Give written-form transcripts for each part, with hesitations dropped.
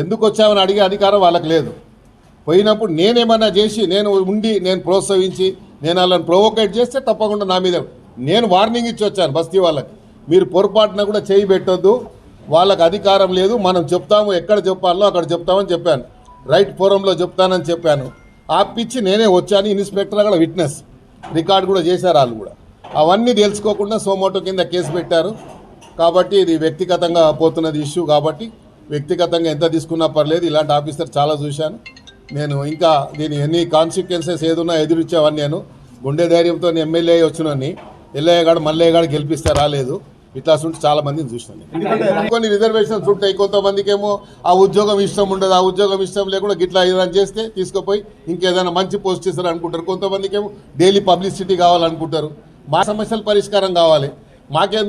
ఎందుకు వచ్చామని అడిగే అధికారం వాళ్ళకి లేదు. పోయినప్పుడు నేనేమన్నా చేసి నేను ప్రోత్సహించి నేను వాళ్ళని ప్రొవోకేట్ చేస్తే తప్పకుండా నా మీద నేను వార్నింగ్ ఇచ్చి వచ్చాను. బస్తీ వాళ్ళకి మీరు పొరపాటున కూడా చేయి పెట్టొద్దు, వాళ్ళకి అధికారం లేదు, మనం చెప్తాము, ఎక్కడ చెప్పాలో అక్కడ చెప్తామని చెప్పాను. రైట్ ఫోరంలో చెప్తానని చెప్పాను. ఆపిచ్చి నేనే వచ్చాను. ఇన్స్పెక్టర్ కూడా విట్నెస్ రికార్డు కూడా చేశారు. వాళ్ళు కూడా అవన్నీ తెలుసుకోకుండా సోమోటో కింద కేసు పెట్టారు. కాబట్టి ఇది వ్యక్తిగతంగా పోతున్నది ఇష్యూ. కాబట్టి వ్యక్తిగతంగా ఎంత తీసుకున్నా పర్లేదు. ఇలాంటి ఆఫీసర్ చాలా చూశాను నేను. ఇంకా దీని ఎన్ని కాన్సిక్వెన్సెస్ ఏదున్నా ఎదురిచ్చేవాడిని. నేను గుండె ధైర్యంతో ఎమ్మెల్యే వచ్చినని ఎల్లయ్యగాడు మల్లయ్యగాడు గెలిపిస్తే రాలేదు. ఇట్లా ఉంటే చాలా మందిని చూసినాను. కొన్ని రిజర్వేషన్స్ ఉంటాయి. కొంతమందికి ఏమో ఆ ఉద్యోగం ఇష్టం ఉండదు. ఆ ఉద్యోగం ఇష్టం లేకుండా గిట్లా ఏదైనా చేస్తే తీసుకుపోయి ఇంకేదైనా మంచి పోస్ట్ ఇస్తారు అనుకుంటారు. కొంతమందికి ఏమో డైలీ పబ్లిసిటీ కావాలనుకుంటారు. మా సమస్యల పరిష్కారం కావాలి.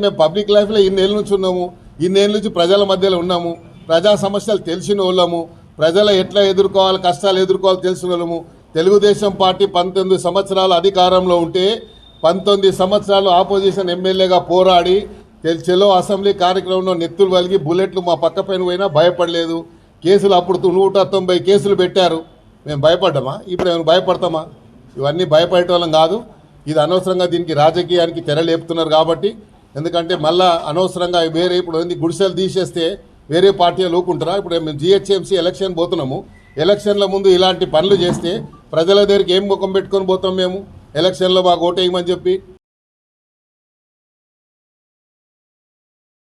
మేము పబ్లిక్ లైఫ్లో ఇన్నేళ్ళ నుంచి ఉన్నాము. ఇన్నేళ్ళ నుంచి ప్రజల మధ్యలో ఉన్నాము. ప్రజా సమస్యలు తెలిసిన వాళ్ళము. ప్రజలు ఎట్లా ఎదుర్కోవాలి, కష్టాలు ఎదుర్కోవాలి తెలిసిన వాళ్ళము. తెలుగుదేశం పార్టీ 19 సంవత్సరాలు అధికారంలో ఉంటే 19 సంవత్సరాలు ఆపోజిషన్ ఎమ్మెల్యేగా పోరాడి చెలో అసెంబ్లీ కార్యక్రమంలో నెత్తులు వలిగి బుల్లెట్లు మా పక్క పైన పోయినా భయపడలేదు. కేసులు అప్పుడు 190 కేసులు పెట్టారు. మేము భయపడ్డామా? ఇప్పుడు మేము భయపడతామా? ఇవన్నీ భయపడేటోళ్ళం కాదు. ఇది అనవసరంగా దీనికి రాజకీయానికి తెరలేపుతున్నారు. కాబట్టి ఎందుకంటే మళ్ళీ అనవసరంగా వేరే ఇప్పుడు గుడిసెలు తీసేస్తే వేరే పార్టీలు ఊకుంటారా? ఇప్పుడు మేము జిహెచ్ఎంసీ ఎలక్షన్ పోతున్నాము. ఎలక్షన్ల ముందు ఇలాంటి పనులు చేస్తే ప్రజల దగ్గరికి ఏం ముఖం పెట్టుకొని పోతాం మేము? ఎలక్షన్లో మాకు ఓటేయమని చెప్పి